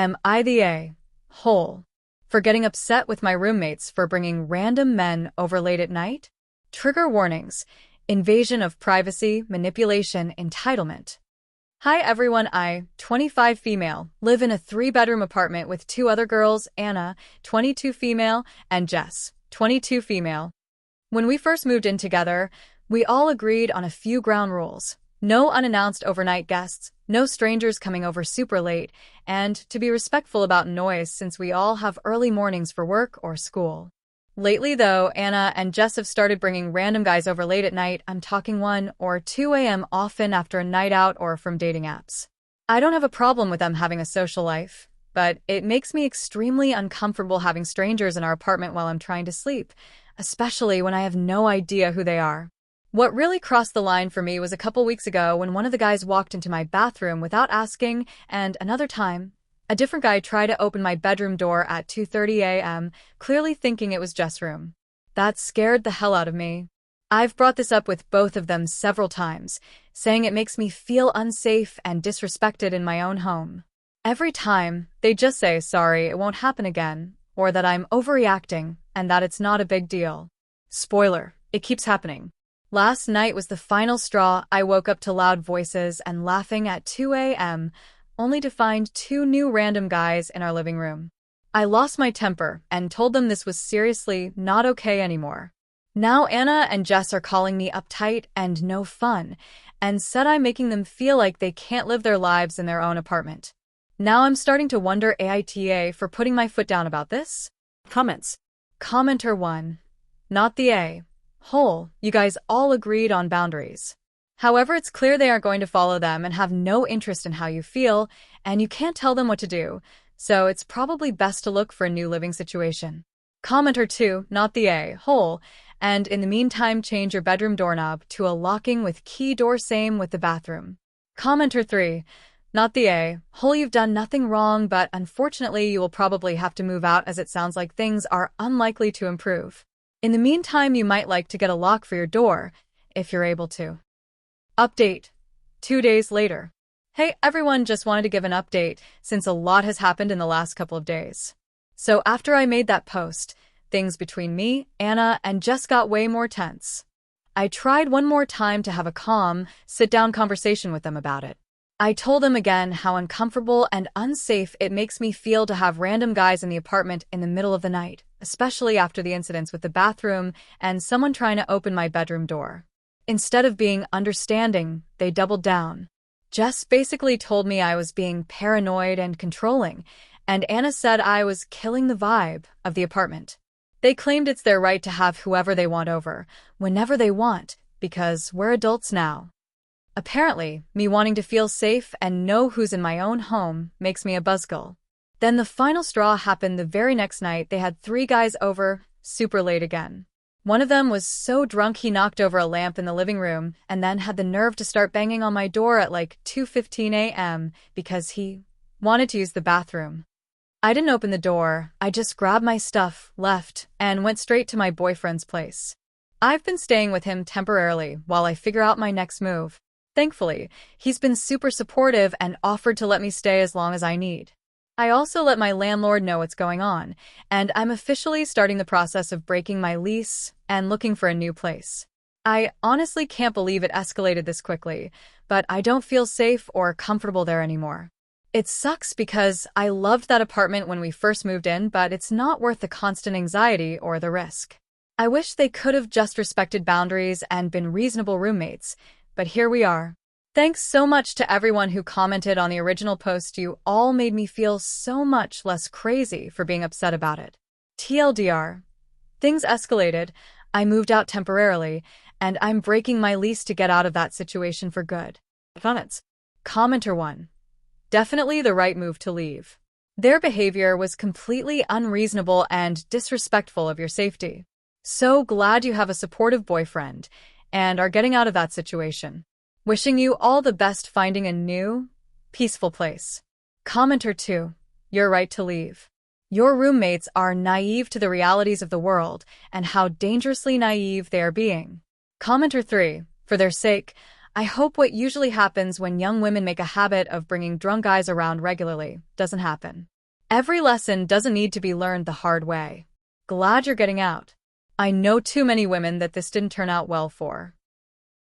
Am I the a-hole for getting upset with my roommates for bringing random men over late at night? Trigger warnings: invasion of privacy, manipulation, entitlement. Hi everyone, I, 25 female, live in a 3-bedroom apartment with 2 other girls, Anna, 22 female, and Jess, 22 female. When we first moved in together, we all agreed on a few ground rules. No unannounced overnight guests, no strangers coming over super late, and to be respectful about noise since we all have early mornings for work or school. Lately though, Anna and Jess have started bringing random guys over late at night. I'm talking 1 or 2 a.m. often after a night out or from dating apps. I don't have a problem with them having a social life, but it makes me extremely uncomfortable having strangers in our apartment while I'm trying to sleep, especially when I have no idea who they are. What really crossed the line for me was a couple weeks ago when one of the guys walked into my bathroom without asking, and another time, a different guy tried to open my bedroom door at 2:30 a.m., clearly thinking it was Jess' room. That scared the hell out of me. I've brought this up with both of them several times, saying it makes me feel unsafe and disrespected in my own home. Every time, they just say sorry, it won't happen again, or that I'm overreacting and that it's not a big deal. Spoiler, it keeps happening. Last night was the final straw. I woke up to loud voices and laughing at 2 a.m., only to find 2 new random guys in our living room. I lost my temper and told them this was seriously not okay anymore. Now Anna and Jess are calling me uptight and no fun, and said I'm making them feel like they can't live their lives in their own apartment. Now I'm starting to wonder AITA for putting my foot down about this. Comments. Commenter 1. Not the a-hole. You guys all agreed on boundaries. However, it's clear they aren't going to follow them and have no interest in how you feel, and you can't tell them what to do, so it's probably best to look for a new living situation. Commenter 2, not the a-hole, and in the meantime change your bedroom doorknob to a locking with key door, same with the bathroom. Commenter 3, not the a-hole, you've done nothing wrong, but unfortunately you will probably have to move out as it sounds like things are unlikely to improve. In the meantime, you might like to get a lock for your door, if you're able to. Update. 2 days later. Hey everyone, just wanted to give an update since a lot has happened in the last couple of days. So after I made that post, things between me, Anna, and Jess got way more tense. I tried one more time to have a calm, sit-down conversation with them about it. I told them again how uncomfortable and unsafe it makes me feel to have random guys in the apartment in the middle of the night, especially after the incidents with the bathroom and someone trying to open my bedroom door. Instead of being understanding, they doubled down. Jess basically told me I was being paranoid and controlling, and Anna said I was killing the vibe of the apartment. They claimed it's their right to have whoever they want over, whenever they want, because we're adults now. Apparently, me wanting to feel safe and know who's in my own home makes me a buzzkill. Then the final straw happened the very next night. They had 3 guys over, super late again. One of them was so drunk he knocked over a lamp in the living room and then had the nerve to start banging on my door at like 2:15 a.m. because he wanted to use the bathroom. I didn't open the door, I just grabbed my stuff, left, and went straight to my boyfriend's place. I've been staying with him temporarily while I figure out my next move. Thankfully, he's been super supportive and offered to let me stay as long as I need. I also let my landlord know what's going on, and I'm officially starting the process of breaking my lease and looking for a new place. I honestly can't believe it escalated this quickly, but I don't feel safe or comfortable there anymore. It sucks because I loved that apartment when we first moved in, but it's not worth the constant anxiety or the risk. I wish they could have just respected boundaries and been reasonable roommates, but here we are. Thanks so much to everyone who commented on the original post. You all made me feel so much less crazy for being upset about it. TLDR. Things escalated, I moved out temporarily, and I'm breaking my lease to get out of that situation for good. Comments. Commenter 1. Definitely the right move to leave. Their behavior was completely unreasonable and disrespectful of your safety. So glad you have a supportive boyfriend and are getting out of that situation. Wishing you all the best finding a new, peaceful place. Commenter 2. You're right to leave. Your roommates are naive to the realities of the world and how dangerously naive they are being. Commenter 3. For their sake, I hope what usually happens when young women make a habit of bringing drunk guys around regularly doesn't happen. Every lesson doesn't need to be learned the hard way. Glad you're getting out. I know too many women that this didn't turn out well for.